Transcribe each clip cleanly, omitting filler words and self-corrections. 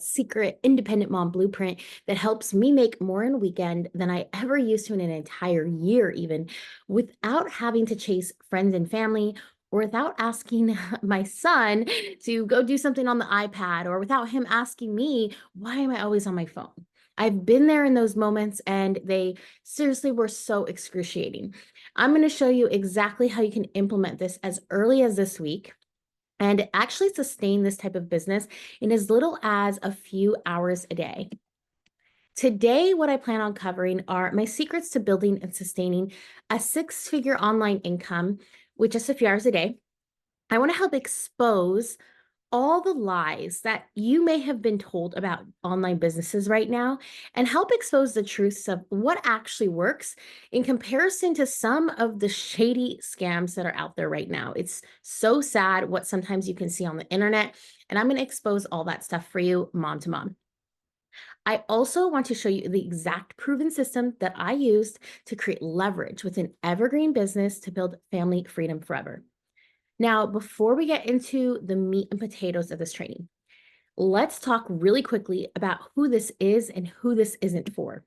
secret independent mom blueprint that helps me make more in a weekend than I ever used to in an entire year, even without having to chase friends and family, or without asking my son to go do something on the iPad, or without him asking me, why am I always on my phone? I've been there in those moments and they seriously were so excruciating. I'm going to show you exactly how you can implement this as early as this week and actually sustain this type of business in as little as a few hours a day. Today, what I plan on covering are my secrets to building and sustaining a six-figure online income with just a few hours a day. I want to help expose all the lies that you may have been told about online businesses right now and help expose the truths of what actually works in comparison to some of the shady scams that are out there right now. It's so sad what sometimes you can see on the internet, and I'm going to expose all that stuff for you, mom to mom. I also want to show you the exact proven system that I used to create leverage with an evergreen business to build family freedom forever. Now, before we get into the meat and potatoes of this training, let's talk really quickly about who this is and who this isn't for.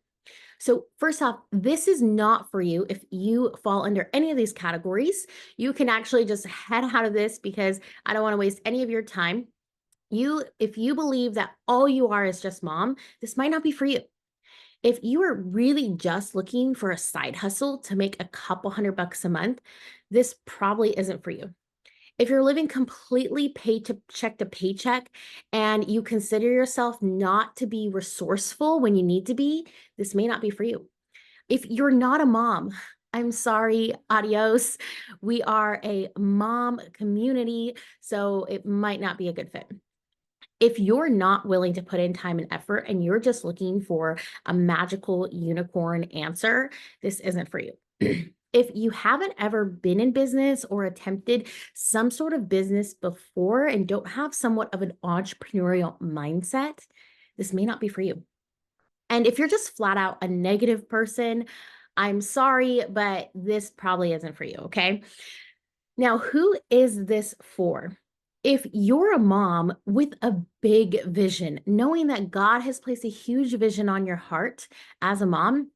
So, first off, this is not for you if you fall under any of these categories. You can actually just head out of this because I don't want to waste any of your time. If you believe that all you are is just mom, this might not be for you. If you are really just looking for a side hustle to make a couple $100 a month, this probably isn't for you. If you're living completely paycheck to paycheck and you consider yourself not to be resourceful when you need to be, this may not be for you. If you're not a mom, I'm sorry, adios. We are a mom community, so it might not be a good fit. If you're not willing to put in time and effort and you're just looking for a magical unicorn answer, this isn't for you. If you haven't ever been in business or attempted some sort of business before and don't have somewhat of an entrepreneurial mindset, this may not be for you. And if you're just flat out a negative person, I'm sorry, but this probably isn't for you. Okay. Now, who is this for? If you're a mom with a big vision, knowing that God has placed a huge vision on your heart as a mom,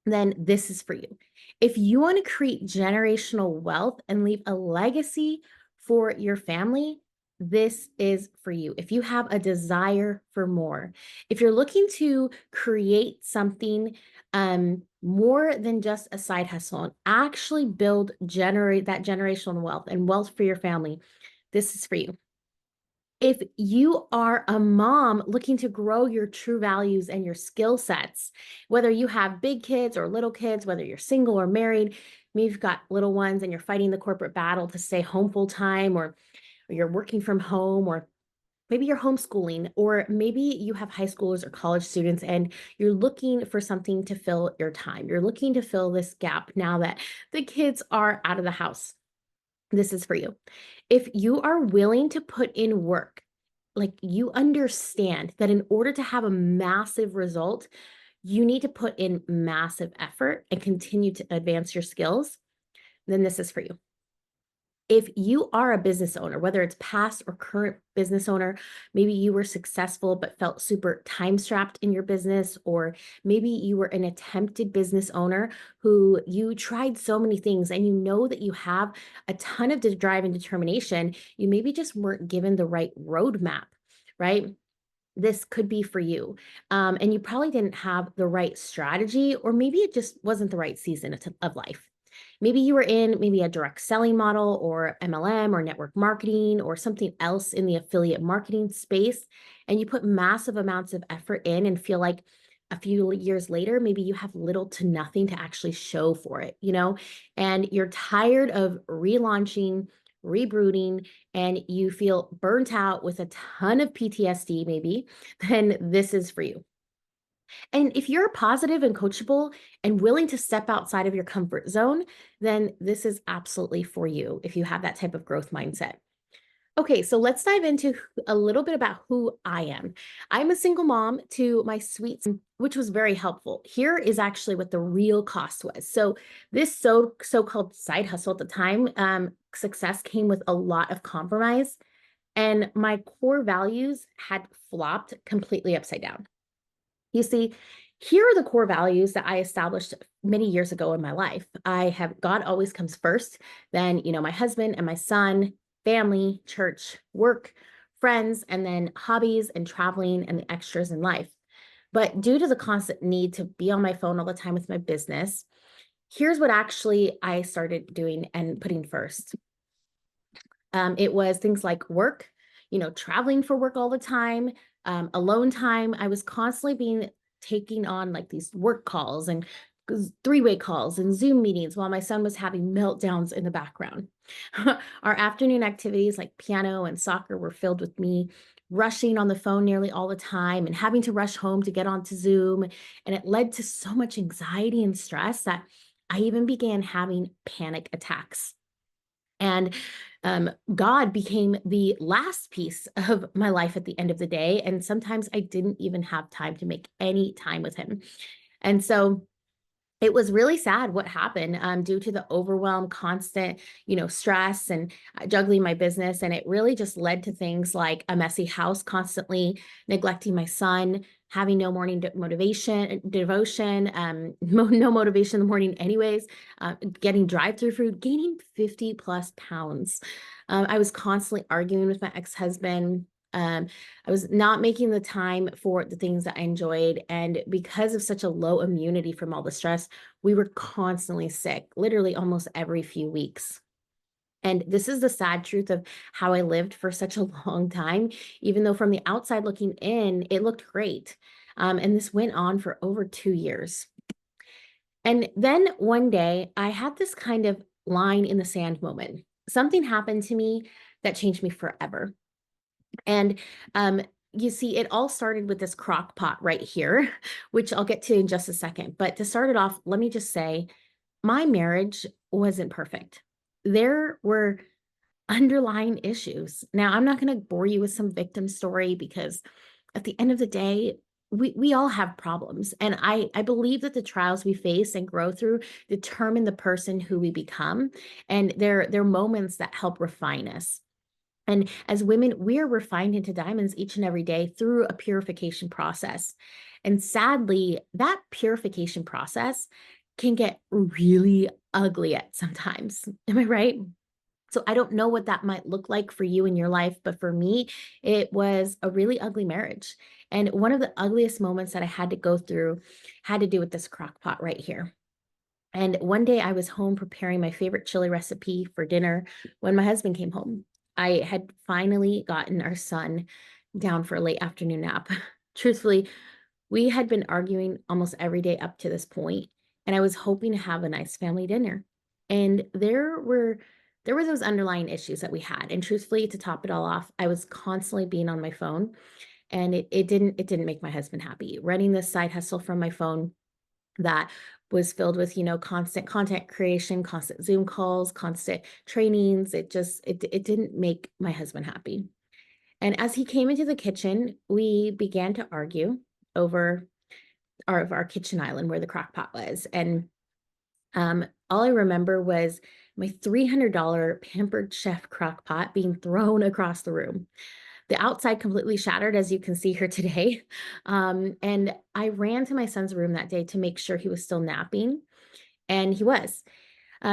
then this is for you. If you want to create generational wealth and leave a legacy for your family, this is for you. If you have a desire for more, if you're looking to create something more than just a side hustle and actually generate that generational wealth and wealth for your family, this is for you. If you are a mom looking to grow your true values and your skill sets, whether you have big kids or little kids, whether you're single or married, maybe you've got little ones and you're fighting the corporate battle to stay home full time, or you're working from home, or maybe you're homeschooling, or maybe you have high schoolers or college students and you're looking for something to fill your time. You're looking to fill this gap now that the kids are out of the house. This is for you. If you are willing to put in work, like you understand that in order to have a massive result, you need to put in massive effort and continue to advance your skills, then this is for you. If you are a business owner, whether it's past or current business owner, maybe you were successful but felt super time strapped in your business, or maybe you were an attempted business owner who you tried so many things and you know that you have a ton of drive and determination, you maybe just weren't given the right roadmap, right? This could be for you. And you probably didn't have the right strategy, or maybe it just wasn't the right season of life. Maybe you were in maybe a direct selling model or MLM or network marketing or something else in the affiliate marketing space, and you put massive amounts of effort in and feel like a few years later, maybe you have little to nothing to actually show for it, and you're tired of relaunching, rebooting, and you feel burnt out with a ton of PTSD, maybe, then this is for you. And if you're positive and coachable and willing to step outside of your comfort zone, then this is absolutely for you if you have that type of growth mindset. Okay, so let's dive into a little bit about who I am. I'm a single mom to my sweet son, which was very helpful. Here is actually what the real cost was. So this so-called side hustle at the time, success came with a lot of compromise. and my core values had flopped completely upside down. You see, here are the core values that I established many years ago in my life. I have God always comes first, then, my husband and my son, family, church, work, friends, and then hobbies and traveling and the extras in life. But due to the constant need to be on my phone all the time with my business, here's what actually I started doing and putting first. It was things like work, traveling for work all the time, alone time. I was constantly being taking on like these work calls and three-way calls and Zoom meetings while my son was having meltdowns in the background. Our afternoon activities like piano and soccer were filled with me rushing on the phone nearly all the time and having to rush home to get onto Zoom. And it led to so much anxiety and stress that I even began having panic attacks. And God became the last piece of my life at the end of the day. And sometimes I didn't even have time to make any time with him. And so it was really sad what happened due to the overwhelm, constant, stress and juggling my business. And it really just led to things like a messy house, constantly neglecting my son, having no morning motivation, devotion, no motivation in the morning anyways, getting drive-through food, gaining 50 plus pounds. I was constantly arguing with my ex-husband. I was not making the time for the things that I enjoyed. And because of such a low immunity from all the stress, we were constantly sick, literally almost every few weeks. And this is the sad truth of how I lived for such a long time, even though from the outside looking in, it looked great. And this went on for over 2 years. And then one day I had this kind of line in the sand moment. Something happened to me that changed me forever. And you see, it all started with this crock pot right here, which I'll get to in just a second. But to start it off, let me just say my marriage wasn't perfect. There were underlying issues. Now, I'm not going to bore you with some victim story because at the end of the day, we all have problems. And I believe that the trials we face and grow through determine the person who we become. And they're moments that help refine us. And as women, we are refined into diamonds each and every day through a purification process. And sadly, that purification process can get really ugly at sometimes. Am I right? So I don't know what that might look like for you in your life, but for me, it was a really ugly marriage. And one of the ugliest moments that I had to go through had to do with this crock pot right here. And one day I was home preparing my favorite chili recipe for dinner when my husband came home. I had finally gotten our son down for a late afternoon nap. Truthfully, we had been arguing almost every day up to this point, and I was hoping to have a nice family dinner. And there were those underlying issues that we had. And truthfully, to top it all off, I was constantly being on my phone, and it didn't make my husband happy. Running this side hustle from my phone that was filled with, constant content creation, constant Zoom calls, constant trainings. It didn't make my husband happy. And as he came into the kitchen, we began to argue over our kitchen island where the crock pot was. And all I remember was my $300 Pampered Chef crock pot being thrown across the room. The outside completely shattered, as you can see here today. And I ran to my son's room that day to make sure he was still napping, and he was.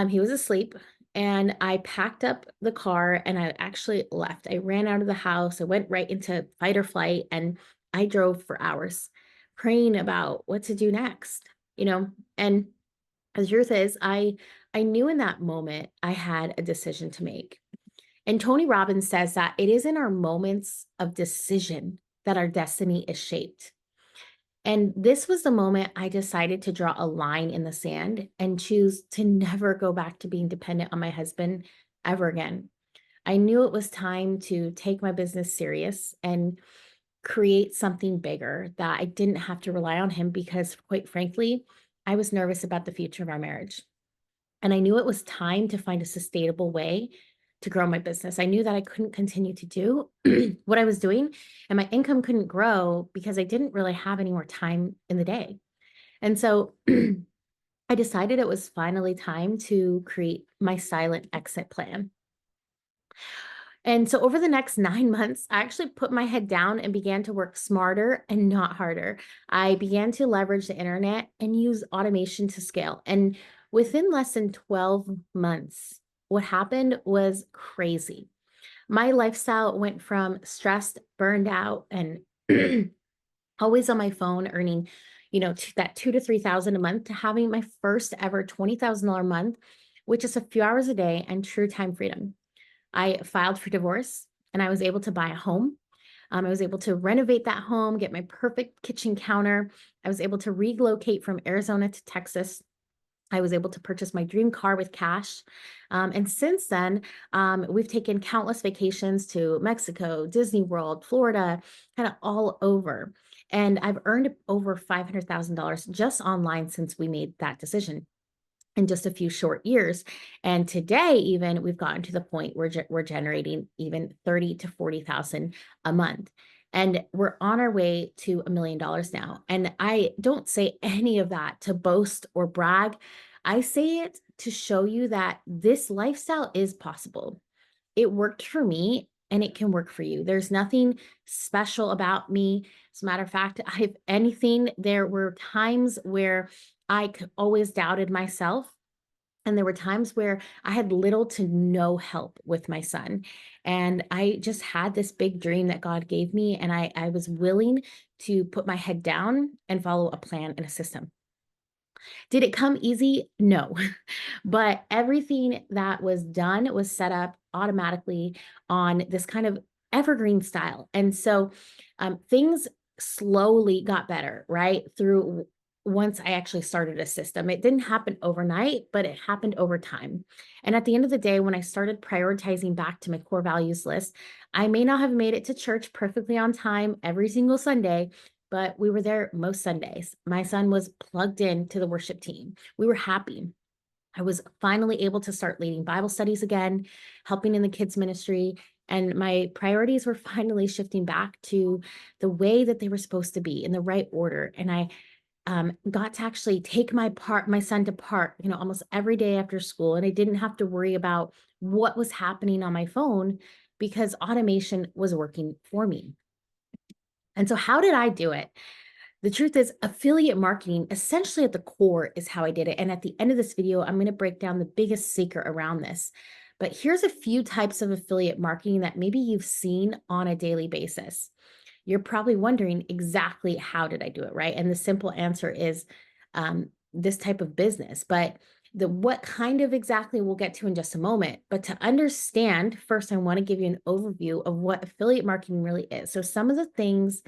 He was asleep, and I packed up the car and I actually left. I ran out of the house. I went right into fight or flight, and I drove for hours praying about what to do next, you know? And the truth is, I knew in that moment I had a decision to make. And Tony Robbins says that it is in our moments of decision that our destiny is shaped. And this was the moment I decided to draw a line in the sand and choose to never go back to being dependent on my husband ever again. I knew it was time to take my business serious and create something bigger that I didn't have to rely on him because, quite frankly, I was nervous about the future of our marriage. And I knew it was time to find a sustainable way to grow my business. I knew that I couldn't continue to do what I was doing, and my income couldn't grow because I didn't really have any more time in the day. And so I decided it was finally time to create my silent exit plan. And so over the next 9 months, I actually put my head down and began to work smarter and not harder. I began to leverage the internet and use automation to scale. And within less than 12 months, what happened was crazy. My lifestyle went from stressed, burned out, and always on my phone earning, that 2 to 3 thousand a month to having my first ever $20,000 month, which is a few hours a day and true time freedom. I filed for divorce and I was able to buy a home. I was able to renovate that home, get my perfect kitchen counter. I was able to relocate from Arizona to Texas. I was able to purchase my dream car with cash. And since then, we've taken countless vacations to Mexico, Disney World, Florida, kind of all over. And I've earned over $500,000 just online since we made that decision in just a few short years. And today, even we've gotten to the point where we're generating even 30 to 40,000 a month. And we're on our way to $1 million now. And I don't say any of that to boast or brag. I say it to show you that this lifestyle is possible. It worked for me and it can work for you. There's nothing special about me. As a matter of fact, if anything, there were times where always doubted myself. And there were times where I had little to no help with my son. And I just had this big dream that God gave me. And I was willing to put my head down and follow a plan and a system. Did it come easy? No. But everything that was done was set up automatically on this kind of evergreen style. And so things slowly got better, right? Through once I actually started a system. It didn't happen overnight, but it happened over time. And at the end of the day, when I started prioritizing back to my core values list, I may not have made it to church perfectly on time every single Sunday, but we were there most Sundays. My son was plugged in to the worship team. We were happy. I was finally able to start leading Bible studies again, helping in the kids' ministry, and my priorities were finally shifting back to the way that they were supposed to be in the right order. And I got to actually take my son to park, almost every day after school, and I didn't have to worry about what was happening on my phone because automation was working for me. And so, how did I do it? The truth is, affiliate marketing, essentially at the core, is how I did it. And at the end of this video, I'm going to break down the biggest secret around this. But here's a few types of affiliate marketing that maybe you've seen on a daily basis. You're probably wondering exactly how did I do it, right? And the simple answer is this type of business. But the what kind of exactly we'll get to in just a moment. But to understand, first, I want to give you an overview of what affiliate marketing really is. So some of the things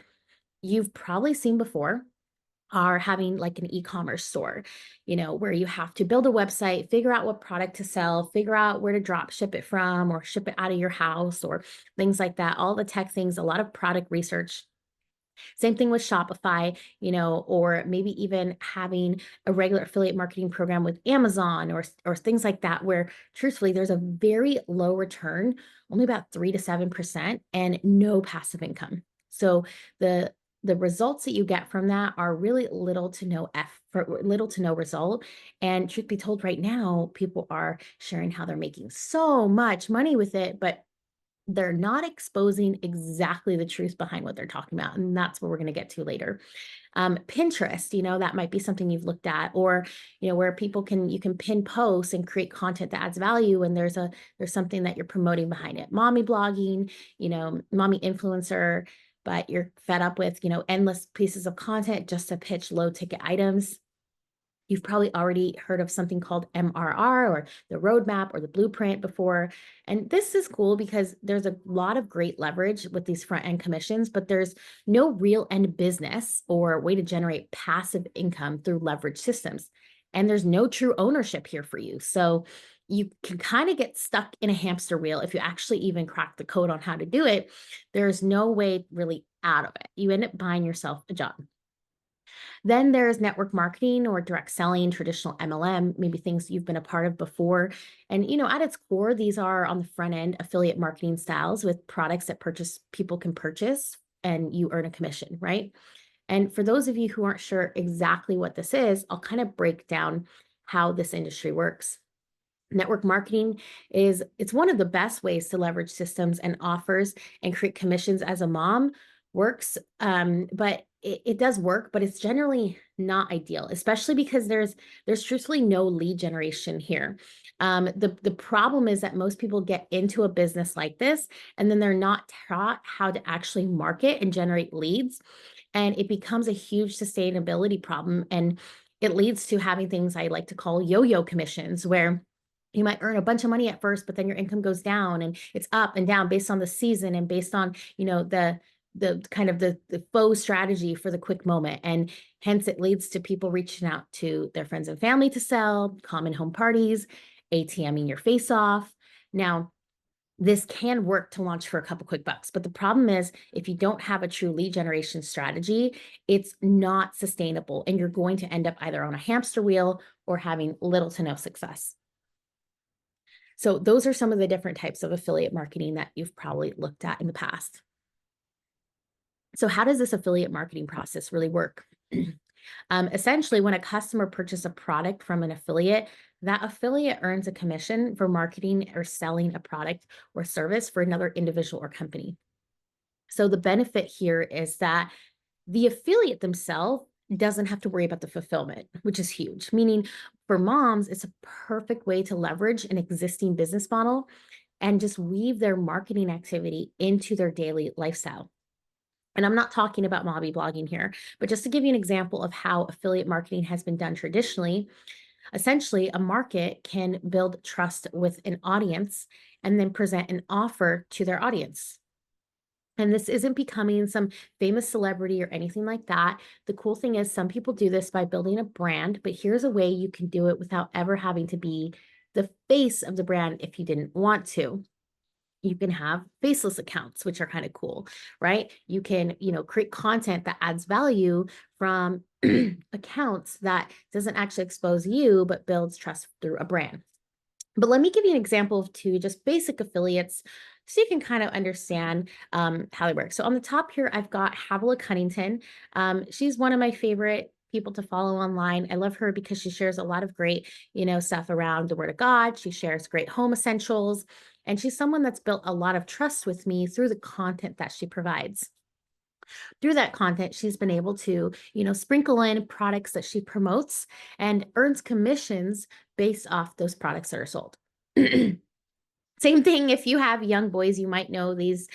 you've probably seen before are having like an e-commerce store, where you have to build a website, figure out what product to sell, figure out where to drop ship it from or ship it out of your house or things like that. All the tech things, a lot of product research. Same thing with Shopify, or maybe even having a regular affiliate marketing program with Amazon or things like that, where truthfully, there's a very low return, only about 3 to 7%, and no passive income. So the results that you get from that are really little to no result. And truth be told, right now, people are sharing how they're making so much money with it, but they're not exposing exactly the truth behind what they're talking about. And that's what we're going to get to later. Pinterest, that might be something you've looked at, or, where you can pin posts and create content that adds value. And there's something that you're promoting behind it. Mommy blogging, mommy influencer, but you're fed up with, endless pieces of content just to pitch low ticket items. You've probably already heard of something called MRR or the roadmap or the blueprint before. And this is cool because there's a lot of great leverage with these front end commissions, but there's no real end business or way to generate passive income through leverage systems. And there's no true ownership here for you. So you can kind of get stuck in a hamster wheel if you actually even crack the code on how to do it. There's no way really out of it. You end up buying yourself a job. Then there's network marketing or direct selling, traditional MLM, maybe things you've been a part of before. And, at its core, these are on the front end affiliate marketing styles with products that people can purchase and you earn a commission, right? And for those of you who aren't sure exactly what this is, I'll kind of break down how this industry works. Network marketing it's one of the best ways to leverage systems and offers and create commissions as a mom. Works, but it does work, but it's generally not ideal, especially because there's truthfully no lead generation here. The problem is that most people get into a business like this, and then they're not taught how to actually market and generate leads, and it becomes a huge sustainability problem, and it leads to having things I like to call yo-yo commissions, where you might earn a bunch of money at first, but then your income goes down and it's up and down based on the season and based on, the kind of the faux strategy for the quick moment. And hence it leads to people reaching out to their friends and family to sell, common home parties, ATMing your face off. Now, this can work to launch for a couple quick bucks, but the problem is if you don't have a true lead generation strategy, it's not sustainable and you're going to end up either on a hamster wheel or having little to no success. So those are some of the different types of affiliate marketing that you've probably looked at in the past. So how does this affiliate marketing process really work? Essentially, when a customer purchases a product from an affiliate, that affiliate earns a commission for marketing or selling a product or service for another individual or company. So the benefit here is that the affiliate themselves doesn't have to worry about the fulfillment, which is huge. Meaning for moms, it's a perfect way to leverage an existing business model and just weave their marketing activity into their daily lifestyle. And I'm not talking about mobby blogging here, but just to give you an example of how affiliate marketing has been done traditionally, essentially a market can build trust with an audience and then present an offer to their audience. And this isn't becoming some famous celebrity or anything like that. The cool thing is some people do this by building a brand, but here's a way you can do it without ever having to be the face of the brand if you didn't want to. You can have faceless accounts, which are kind of cool, right? You can, create content that adds value from accounts that doesn't actually expose you, but builds trust through a brand. But let me give you an example of two just basic affiliates so you can kind of understand how they work. So on the top here, I've got Havilah Cunnington. She's one of my favorite people to follow online. I love her because she shares a lot of great, stuff around the Word of God. She shares great home essentials, and she's someone that's built a lot of trust with me through the content that she provides. Through that content, she's been able to, sprinkle in products that she promotes and earns commissions based off those products that are sold. Same thing if you have young boys, you might know these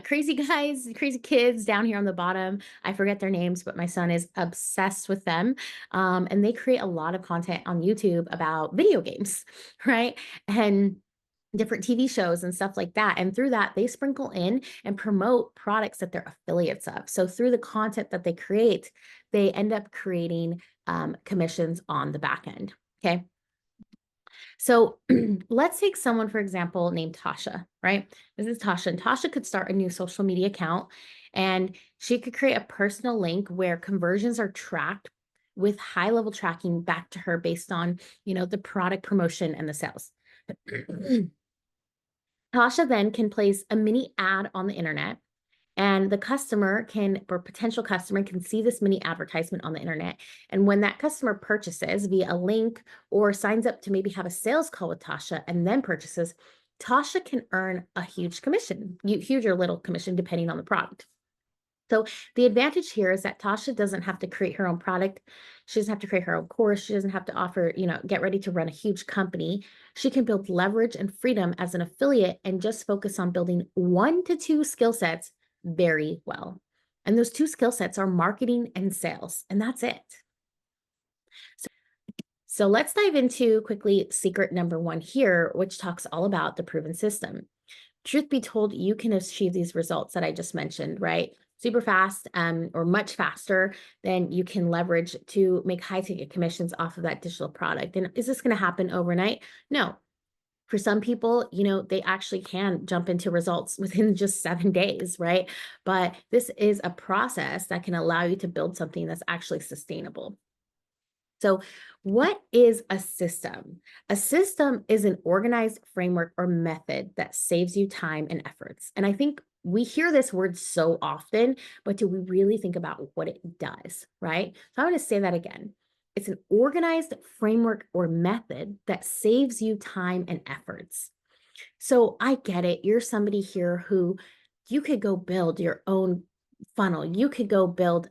crazy guys, crazy kids down here on the bottom. I forget their names, but my son is obsessed with them. And they create a lot of content on YouTube about video games, right? And different TV shows and stuff like that. And through that, they sprinkle in and promote products that they're affiliates of. So through the content that they create, they end up creating commissions on the back end. Okay. So let's take someone, for example, named Tasha, right? This is Tasha, and Tasha could start a new social media account and she could create a personal link where conversions are tracked with high level tracking back to her based on, the product promotion and the sales. Tasha then can place a mini ad on the internet, and the customer can, or potential customer can see this mini advertisement on the internet. And when that customer purchases via a link or signs up to maybe have a sales call with Tasha and then purchases, Tasha can earn a huge commission, huge or little commission, depending on the product. So the advantage here is that Tasha doesn't have to create her own product. She doesn't have to create her own course. She doesn't have to offer, get ready to run a huge company. She can build leverage and freedom as an affiliate and just focus on building 1 to 2 skill sets very well. And those 2 skill sets are marketing and sales, and that's it. So let's dive into quickly secret number 1 here, which talks all about the proven system. Truth be told, you can achieve these results that I just mentioned, right? Super fast or much faster than you can leverage to make high ticket commissions off of that digital product. And is this going to happen overnight? No. For some people, they actually can jump into results within just 7 days, right? But this is a process that can allow you to build something that's actually sustainable. So what is a system? A system is an organized framework or method that saves you time and efforts. And I think we hear this word so often, but do we really think about what it does, right? So I want to say that again. It's an organized framework or method that saves you time and efforts. So I get it. You're somebody here who you could go build your own funnel. You could go build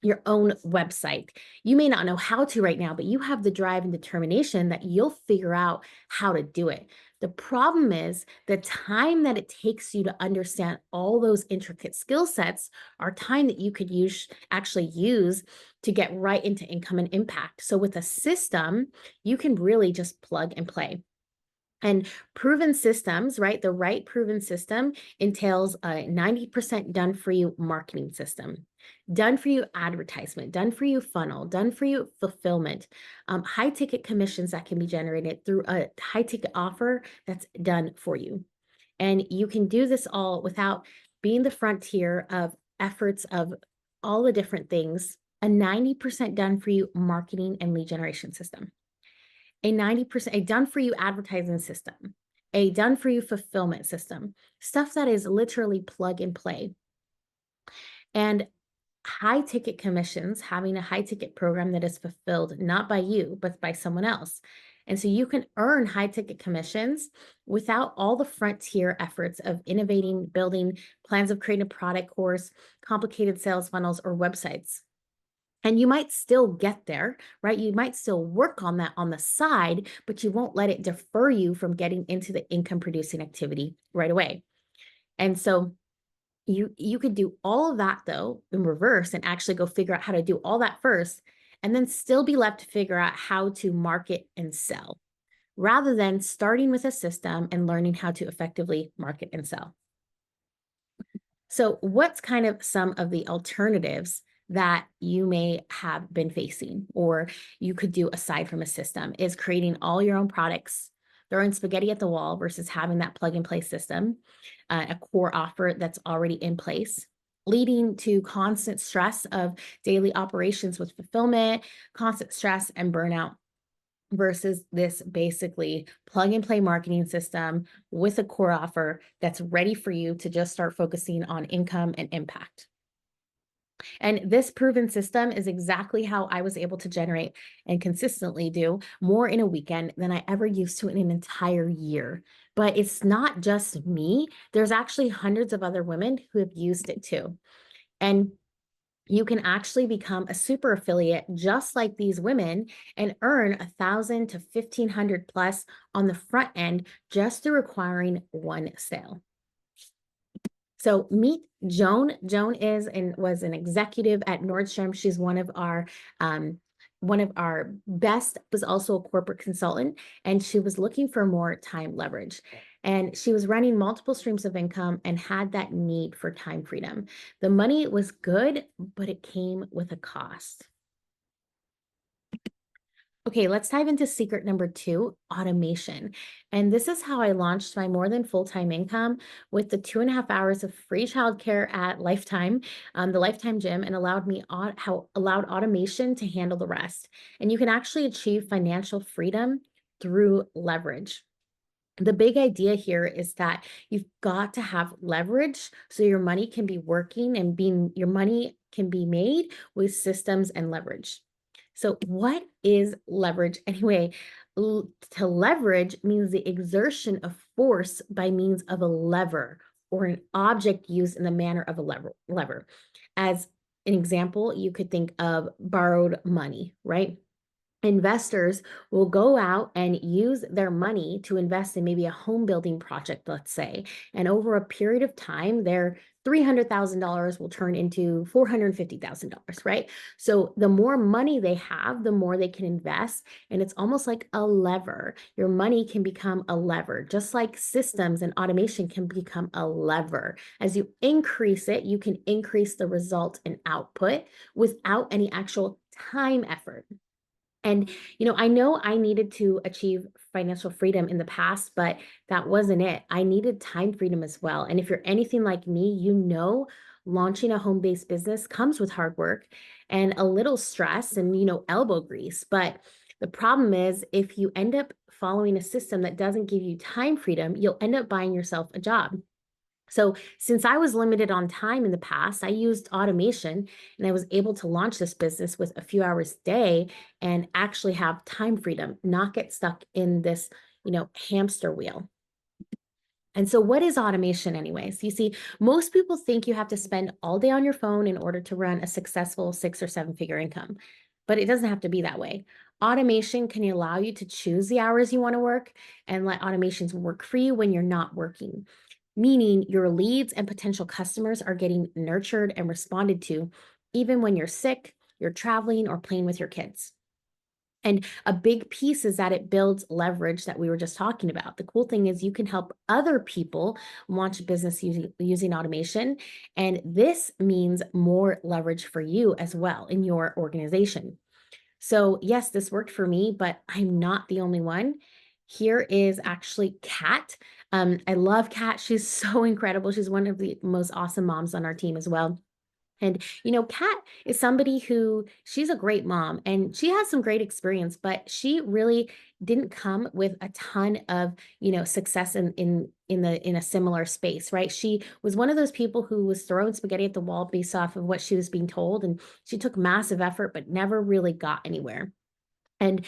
your own website. You may not know how to right now, but you have the drive and determination that you'll figure out how to do it. The problem is the time that it takes you to understand all those intricate skill sets are time that you could actually use to get right into income and impact. So with a system, you can really just plug and play. And proven systems, right? The right proven system entails a 90% done for you marketing system, done for you advertisement, done for you funnel, done for you fulfillment, high ticket commissions that can be generated through a high ticket offer that's done for you. And you can do this all without being the frontier of efforts of all the different things, a 90% done for you marketing and lead generation system, a 90%, a done for you advertising system, a done for you fulfillment system, stuff that is literally plug and play. And high ticket commissions, having a high ticket program that is fulfilled not by you, but by someone else. And so you can earn high ticket commissions without all the frontier efforts of innovating, building plans of creating a product course, complicated sales funnels, or websites. And you might still get there, right? You might still work on that on the side, but you won't let it defer you from getting into the income producing activity right away. And so you could do all of that though in reverse and actually go figure out how to do all that first and then still be left to figure out how to market and sell rather than starting with a system and learning how to effectively market and sell. So what's kind of some of the alternatives that you may have been facing or you could do aside from a system is creating all your own products, throwing spaghetti at the wall versus having that plug and play system, a core offer that's already in place, leading to constant stress of daily operations with fulfillment, constant stress and burnout versus this basically plug and play marketing system with a core offer that's ready for you to just start focusing on income and impact. And this proven system is exactly how I was able to generate and consistently do more in a weekend than I ever used to in an entire year. But it's not just me. There's actually hundreds of other women who have used it too. And you can actually become a super affiliate just like these women and earn 1,000 to 1,500 plus on the front end just through acquiring one sale. So meet Joan. Joan is and was an executive at Nordstrom. She's one of our best, was also a corporate consultant, and she was looking for more time leverage. And she was running multiple streams of income and had that need for time freedom. The money was good, but it came with a cost. Okay, let's dive into secret number 2, automation. And this is how I launched my more than full-time income with the 2.5 hours of free childcare at Lifetime, the Lifetime Gym, and allowed automation to handle the rest. And you can actually achieve financial freedom through leverage. The big idea here is that you've got to have leverage so your money can be working and your money can be made with systems and leverage. So what is leverage anyway? To leverage means the exertion of force by means of a lever or an object used in the manner of a lever. As an example, you could think of borrowed money, right? Investors will go out and use their money to invest in maybe a home building project, let's say, and over a period of time, their $300,000 will turn into $450,000, right? So the more money they have, the more they can invest, and it's almost like a lever. Your money can become a lever, just like systems and automation can become a lever. As you increase it, you can increase the result and output without any actual time effort. And, I know I needed to achieve financial freedom in the past, but that wasn't it. I needed time freedom as well. And if you're anything like me, launching a home-based business comes with hard work and a little stress and, elbow grease. But the problem is if you end up following a system that doesn't give you time freedom, you'll end up buying yourself a job. So, since I was limited on time in the past, I used automation and I was able to launch this business with a few hours a day and actually have time freedom, not get stuck in this, hamster wheel. And so, what is automation, anyways? You see, most people think you have to spend all day on your phone in order to run a successful 6 or 7 figure income, but it doesn't have to be that way. Automation can allow you to choose the hours you want to work and let automations work for you when you're not working, meaning your leads and potential customers are getting nurtured and responded to, even when you're sick, you're traveling, or playing with your kids. And a big piece is that it builds leverage that we were just talking about. The cool thing is you can help other people launch a business using automation. And this means more leverage for you as well in your organization. So, yes, this worked for me, but I'm not the only one. Here is actually Kat. I love Kat. She's so incredible. She's one of the most awesome moms on our team as well. And, Kat is somebody who she's a great mom and she has some great experience, but she really didn't come with a ton of, success in a similar space, right? She was one of those people who was throwing spaghetti at the wall based off of what she was being told. And she took massive effort, but never really got anywhere. And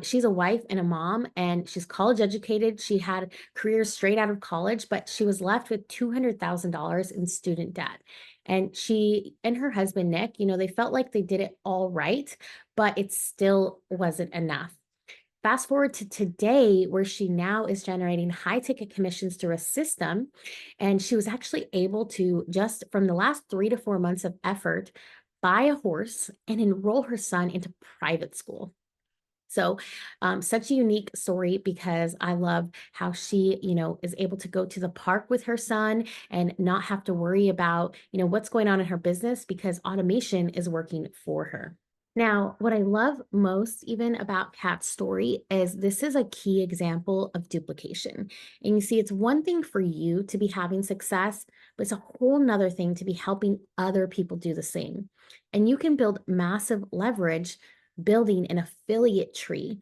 she's a wife and a mom, and she's college educated. She had careers straight out of college, but she was left with $200,000 in student debt. And she and her husband, Nick, they felt like they did it all right, but it still wasn't enough. Fast forward to today, where she now is generating high ticket commissions through a system. And she was actually able to, just from the last 3 to 4 months of effort, buy a horse and enroll her son into private school. So, such a unique story because I love how she, is able to go to the park with her son and not have to worry about, what's going on in her business because automation is working for her. Now, what I love most even about Kat's story is this is a key example of duplication. And you see, it's one thing for you to be having success, but it's a whole nother thing to be helping other people do the same. And you can build massive leverage building an affiliate tree.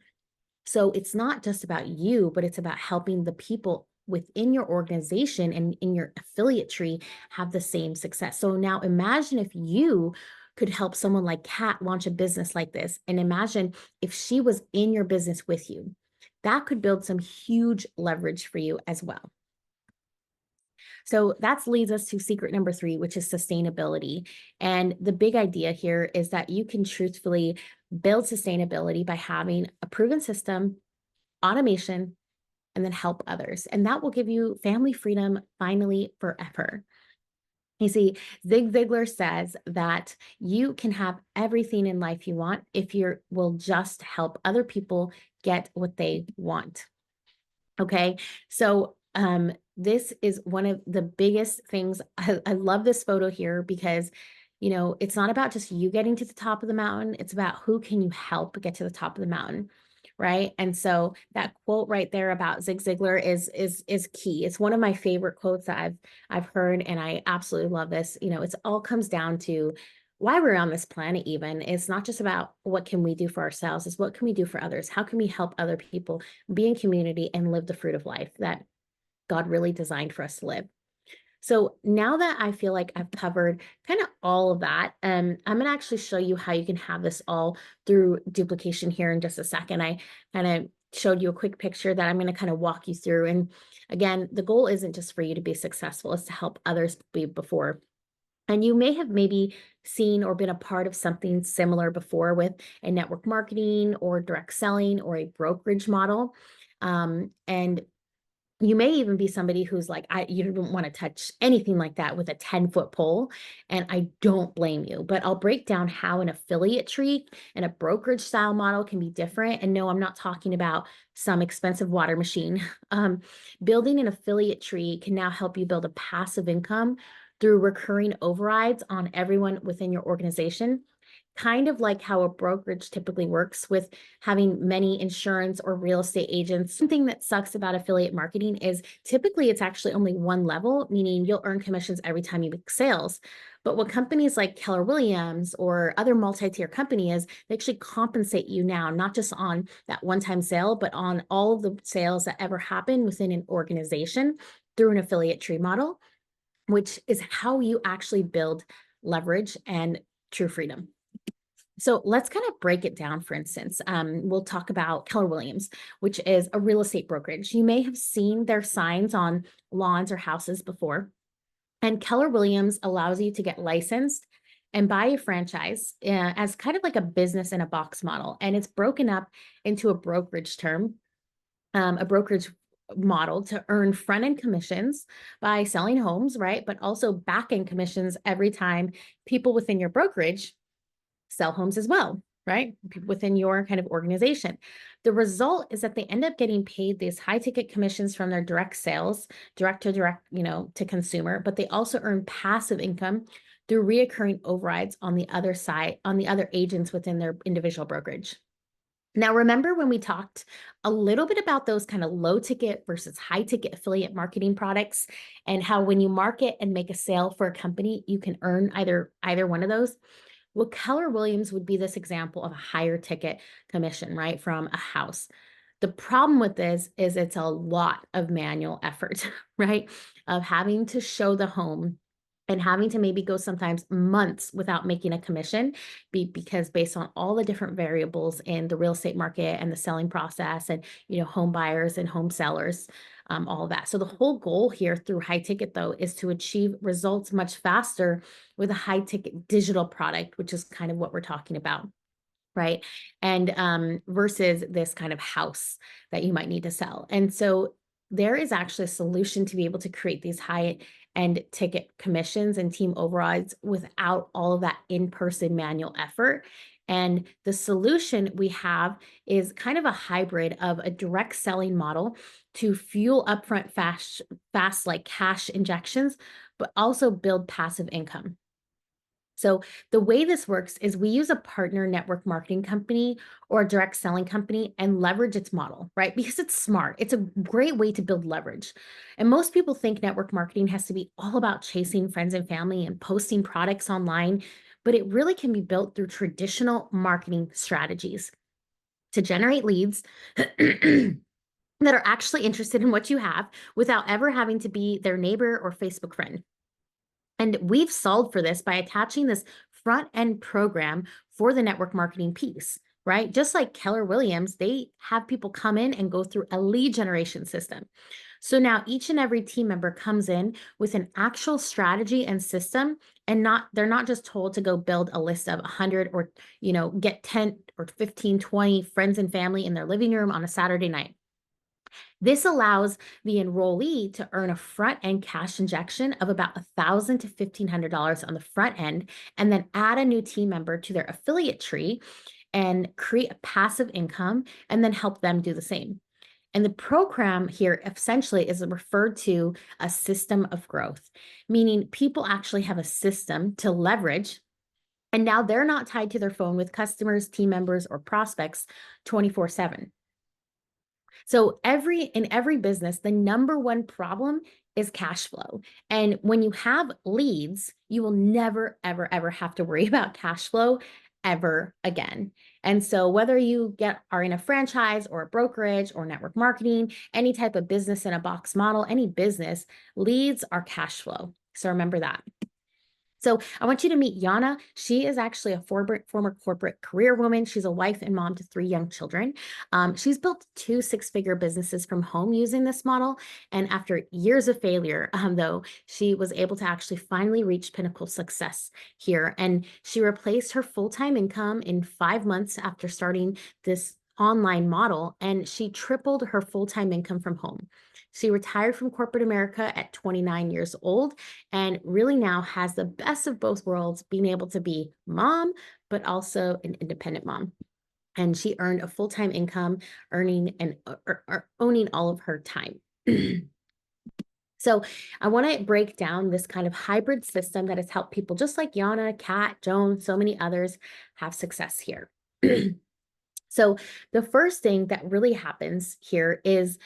So it's not just about you, but it's about helping the people within your organization and in your affiliate tree have the same success. So now imagine if you could help someone like Kat launch a business like this, and imagine if she was in your business with you. That could build some huge leverage for you as well. So that leads us to secret number 3, which is sustainability. And the big idea here is that you can truthfully build sustainability by having a proven system, automation, and then help others. And that will give you family freedom finally forever. You see, Zig Ziglar says that you can have everything in life you want if you will just help other people get what they want. Okay. So, this is one of the biggest things. I love this photo here because, it's not about just you getting to the top of the mountain. It's about who can you help get to the top of the mountain. Right. And so that quote right there about Zig Ziglar is key. It's one of my favorite quotes that I've heard, and I absolutely love this. It's all comes down to why we're on this planet even. It's not just about what can we do for ourselves, it's what can we do for others? How can we help other people be in community and live the fruit of life that God really designed for us to live? So now that I feel like I've covered kind of all of that, I'm going to actually show you how you can have this all through duplication here in just a second. I kind of showed you a quick picture that I'm going to kind of walk you through. And again, the goal isn't just for you to be successful, it's to help others be before. And you may have maybe seen or been a part of something similar before with a network marketing or direct selling or a brokerage model. And you may even be somebody who's like, you don't want to touch anything like that with a 10-foot pole. And I don't blame you, but I'll break down how an affiliate tree and a brokerage style model can be different. And no, I'm not talking about some expensive water machine. Building an affiliate tree can now help you build a passive income through recurring overrides on everyone within your organization, kind of like how a brokerage typically works with having many insurance or real estate agents. Something that sucks about affiliate marketing is typically it's actually only one level, meaning you'll earn commissions every time you make sales. But what companies like Keller Williams or other multi-tier companies, they actually compensate you now, not just on that one-time sale, but on all of the sales that ever happen within an organization through an affiliate tree model. which is how you actually build leverage and true freedom. So let's kind of break it down. For instance, we'll talk about Keller Williams, which is a real estate brokerage. You may have seen their signs on lawns or houses before. And Keller Williams allows you to get licensed and buy a franchise as kind of like a business in a box model. And it's broken up into a brokerage term, a brokerage model to earn front end commissions by selling homes, right? But also back end commissions every time people within your brokerage sell homes as well, right? Within your kind of organization. The result is that they end up getting paid these high ticket commissions from their direct sales, direct, to consumer, but they also earn passive income through reoccurring overrides on the other side, on the other agents within their individual brokerage. Now, remember when we talked a little bit about those kind of low ticket versus high ticket affiliate marketing products and how when you market and make a sale for a company, you can earn either one of those? Well, Keller Williams would be this example of a higher ticket commission, right, from a house. The problem with this is it's a lot of manual effort, right, of having to show the home and having to maybe go sometimes months without making a commission because based on all the different variables in the real estate market and the selling process and, home buyers and home sellers, all of that. So the whole goal here through high ticket though, is to achieve results much faster with a high ticket digital product, which is kind of what we're talking about. Right. And versus this kind of house that you might need to sell. And so there is actually a solution to be able to create these high end ticket commissions and team overrides without all of that in-person manual effort. And the solution we have is kind of a hybrid of a direct selling model to fuel upfront fast like cash injections, but also build passive income. So the way this works is we use a partner network marketing company or a direct selling company and leverage its model, right? Because it's smart. It's a great way to build leverage. And most people think network marketing has to be all about chasing friends and family and posting products online, but it really can be built through traditional marketing strategies to generate leads that are actually interested in what you have without ever having to be their neighbor or Facebook friend. And we've solved for this by attaching this front end program for the network marketing piece, right? Just like Keller Williams, they have people come in and go through a lead generation system. So now each and every team member comes in with an actual strategy and system, and they're not just told to go build a list of 100 or, get 10 or 15, 20 friends and family in their living room on a Saturday night. This allows the enrollee to earn a front-end cash injection of about $1,000 to $1,500 on the front end, and then add a new team member to their affiliate tree and create a passive income, and then help them do the same. And the program here essentially is referred to a system of growth, meaning people actually have a system to leverage. And now they're not tied to their phone with customers, team members, or prospects 24/7. So in every business, the number one problem is cash flow. And when you have leads, you will never, ever, ever have to worry about cash flow ever again. And so whether you are in a franchise or a brokerage or network marketing, any type of business in a box model, any business, leads are cash flow. So remember that. So I want you to meet Yana. She is actually a former corporate career woman. She's a wife and mom to 3 young children. She's built 2 six-figure businesses from home using this model. And after years of failure, though, she was able to actually finally reach pinnacle success here. And she replaced her full-time income in 5 months after starting this online model, and she tripled her full-time income from home. She retired from corporate America at 29 years old and really now has the best of both worlds, being able to be mom, but also an independent mom. And she earned a full-time income, owning all of her time. So I want to break down this kind of hybrid system that has helped people just like Yana, Kat, Joan, so many others have success here. So the first thing that really happens here is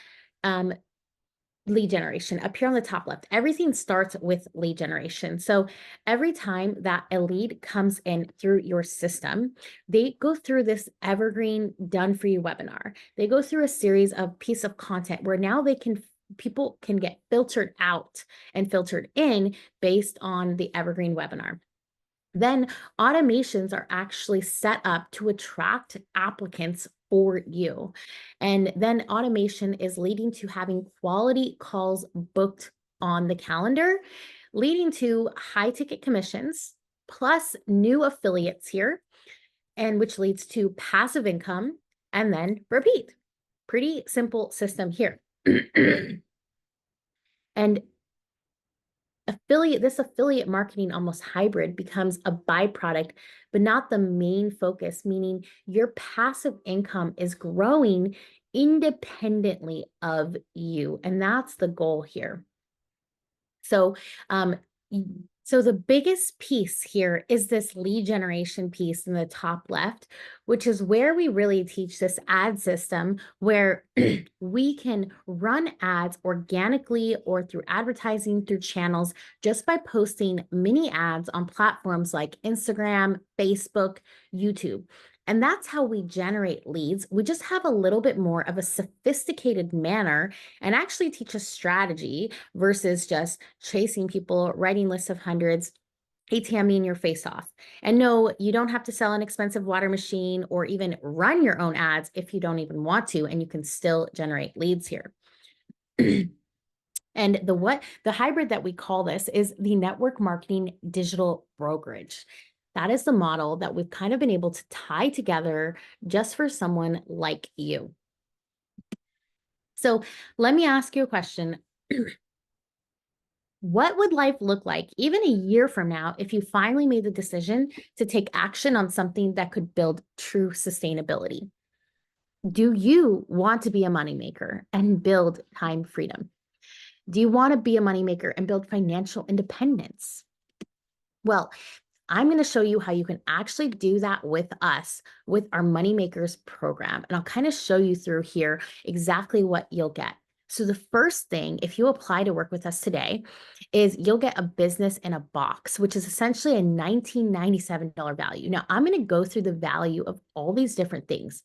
lead generation. Up here on the top left, everything starts with lead generation. So every time that a lead comes in through your system, they go through this evergreen done for you webinar. They go through a series of piece of content where now they can people can get filtered out and filtered in based on the evergreen webinar. Then automations are actually set up to attract applicants for you. And then automation is leading to having quality calls booked on the calendar, leading to high ticket commissions plus new affiliates here, and which leads to passive income and then repeat. Pretty simple system here. And this affiliate marketing almost hybrid becomes a byproduct, but not the main focus, meaning your passive income is growing independently of you. And that's the goal here. So, so the biggest piece here is this lead generation piece in the top left, which is where we really teach this ad system where we can run ads organically or through advertising through channels just by posting mini ads on platforms like Instagram, Facebook, YouTube. And that's how we generate leads. We just have a little bit more of a sophisticated manner and actually teach a strategy versus just chasing people, writing lists of hundreds, ATMing your face off. And no, you don't have to sell an expensive water machine or even run your own ads if you don't even want to, and you can still generate leads here. And the hybrid that we call this is the network marketing digital brokerage. That is the model that we've kind of been able to tie together just for someone like you. So let me ask you a question. What would life look like even a year from now if you finally made the decision to take action on something that could build true sustainability? Do you want to be a moneymaker and build time freedom? Do you want to be a moneymaker and build financial independence? Well, I'm going to show you how you can actually do that with us with our Moneymakers program. And I'll kind of show you through here exactly what you'll get. So the first thing, if you apply to work with us today, is you'll get a business in a box, which is essentially a $1997 value. Now, I'm going to go through the value of all these different things.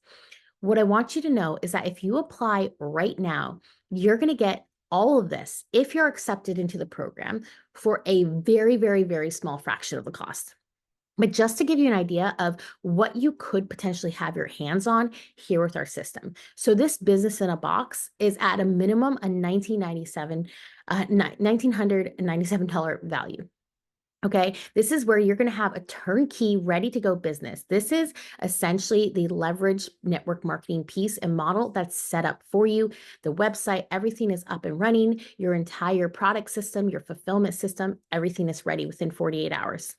What I want you to know is that if you apply right now, you're going to get all of this, if you're accepted into the program, for a very, very, very small fraction of the cost. But just to give you an idea of what you could potentially have your hands on here with our system. So this business in a box is at a minimum a $1,997 value. Okay, this is where you're going to have a turnkey, ready to go business. This is essentially the leverage network marketing piece and model that's set up for you. The website, everything is up and running. Your entire product system, your fulfillment system, everything is ready within 48 hours.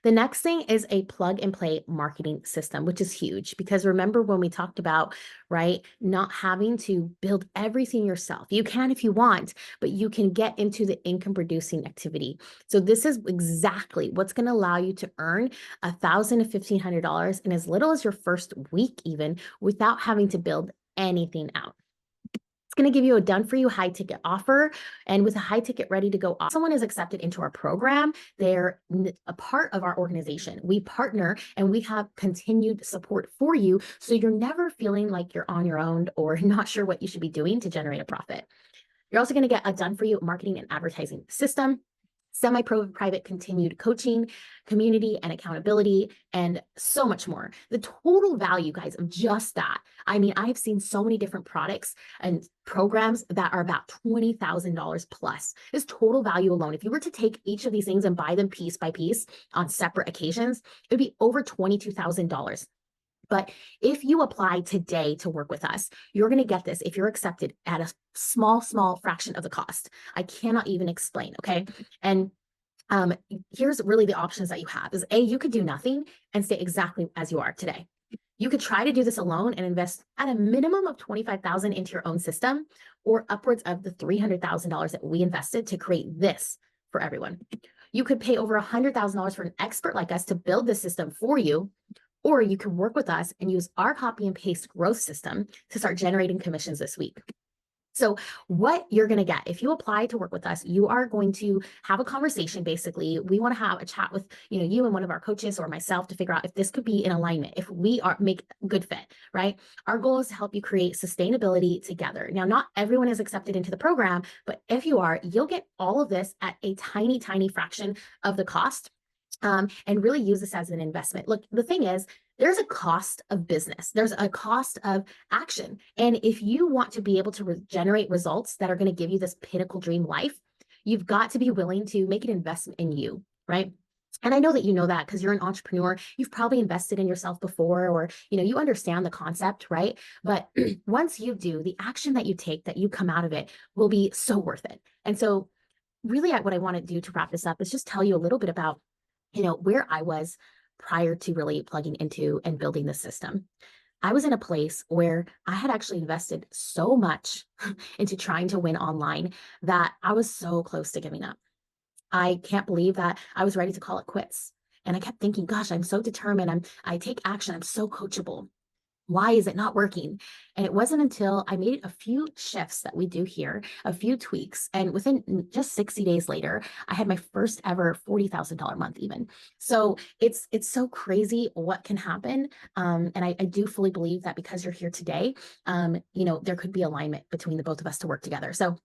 The next thing is a plug and play marketing system, which is huge because remember when we talked about, right, not having to build everything yourself. You can if you want, but you can get into the income producing activity. So this is exactly what's going to allow you to earn $1,000 to $1,500 in as little as your first week even without having to build anything out. It's going to give you a done for you high ticket offer. And with a high ticket ready to go, someone is accepted into our program. They're a part of our organization. We partner and we have continued support for you. So you're never feeling like you're on your own or not sure what you should be doing to generate a profit. You're also going to get a done for you marketing and advertising system, semi-pro private continued coaching, community and accountability, and so much more. The total value, guys, of just that. I mean, I've seen so many different products and programs that are about $20,000 plus. This total value alone, if you were to take each of these things and buy them piece by piece on separate occasions, it would be over $22,000. But if you apply today to work with us, you're going to get this if you're accepted at a small, small fraction of the cost. I cannot even explain. Okay. And here's really the options that you have is A, you could do nothing and stay exactly as you are today. You could try to do this alone and invest at a minimum of $25,000 into your own system or upwards of the $300,000 that we invested to create this for everyone. You could pay over $100,000 for an expert like us to build the system for you. Or you can work with us and use our copy and paste growth system to start generating commissions this week. So what you're going to get if you apply to work with us, you are going to have a conversation. Basically, we want to have a chat with, you and one of our coaches or myself to figure out if this could be in alignment, if we are make good fit, right? Our goal is to help you create sustainability together. Now, not everyone is accepted into the program, but if you are, you'll get all of this at a tiny, tiny fraction of the cost. And really use this as an investment. Look, the thing is, there's a cost of business. There's a cost of action. And if you want to be able to generate results that are going to give you this pinnacle dream life, you've got to be willing to make an investment in you, right? And I know that you know that because you're an entrepreneur. You've probably invested in yourself before, or you understand the concept, right? But once you do, the action that you take, that you come out of it, will be so worth it. And so, really, what I want to do to wrap this up is just tell you a little bit about where I was prior to really plugging into and building the system. I was in a place where I had actually invested so much into trying to win online that I was so close to giving up. I can't believe that I was ready to call it quits. And I kept thinking, gosh, I'm so determined. I take action. I'm so coachable. Why is it not working? And it wasn't until I made a few shifts that we do here, a few tweaks, and within just 60 days later, I had my first ever $40,000 month even. So it's so crazy what can happen. And I do fully believe that because you're here today, there could be alignment between the both of us to work together. So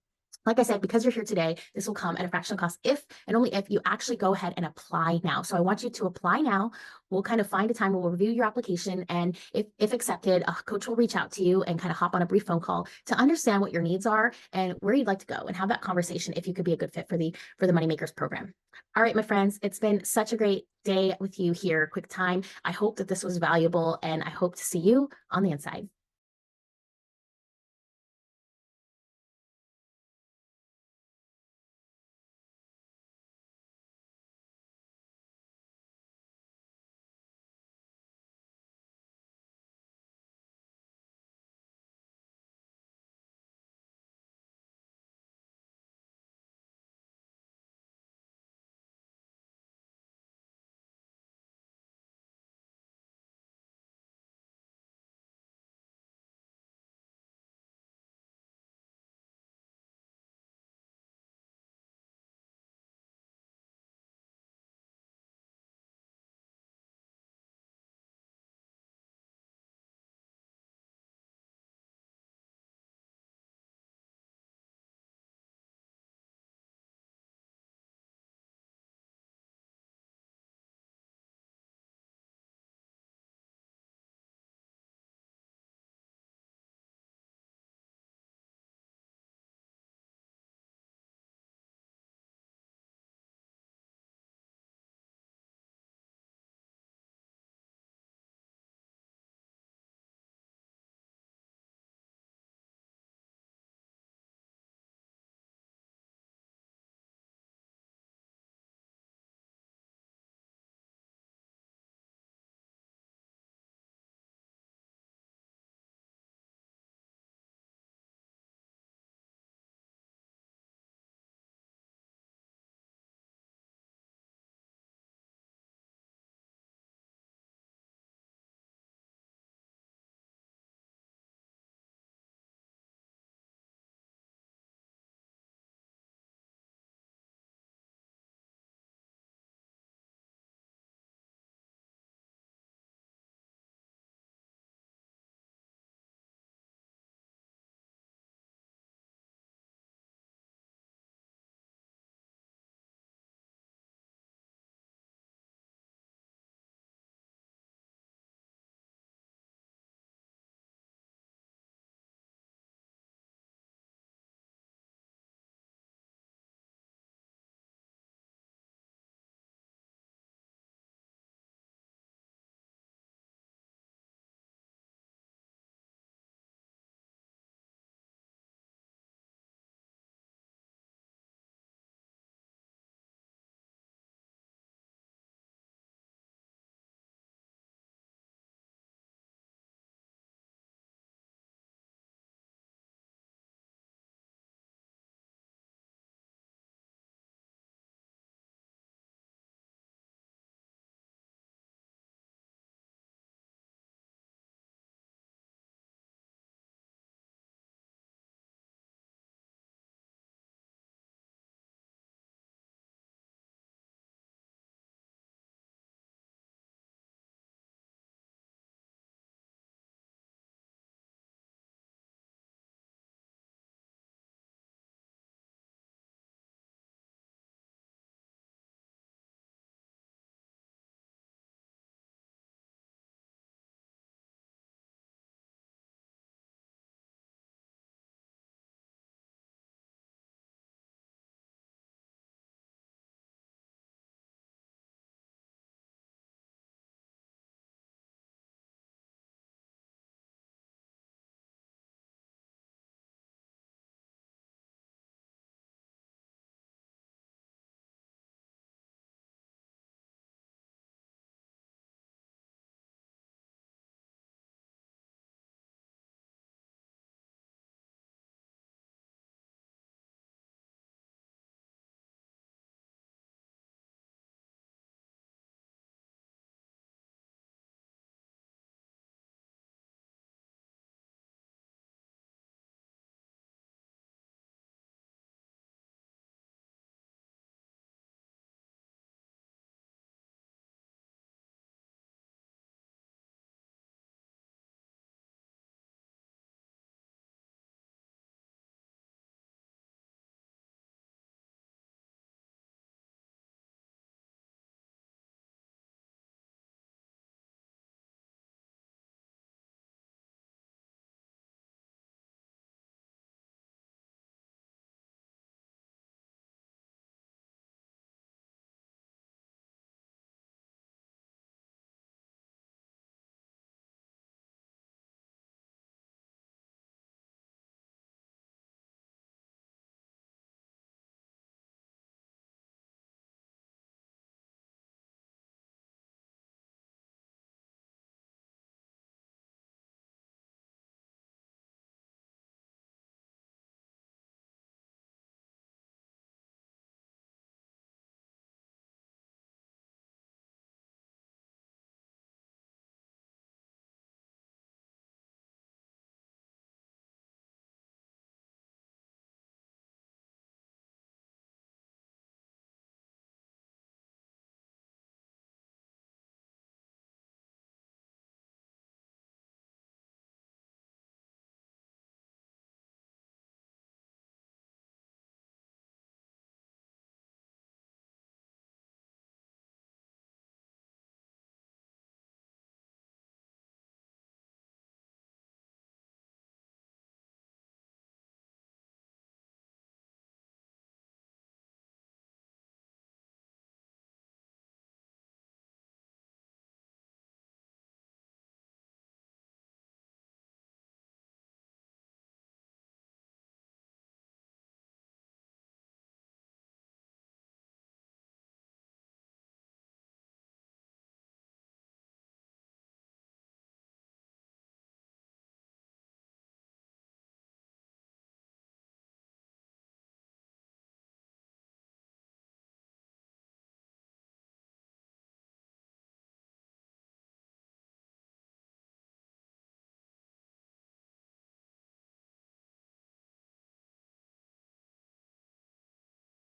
like I said, because you're here today, this will come at a fractional cost if and only if you actually go ahead and apply now. So I want you to apply now. We'll kind of find a time where we'll review your application. And if accepted, a coach will reach out to you and kind of hop on a brief phone call to understand what your needs are and where you'd like to go and have that conversation if you could be a good fit for the Moneymakers program. All right, my friends, it's been such a great day with you here. Quick time. I hope that this was valuable and I hope to see you on the inside.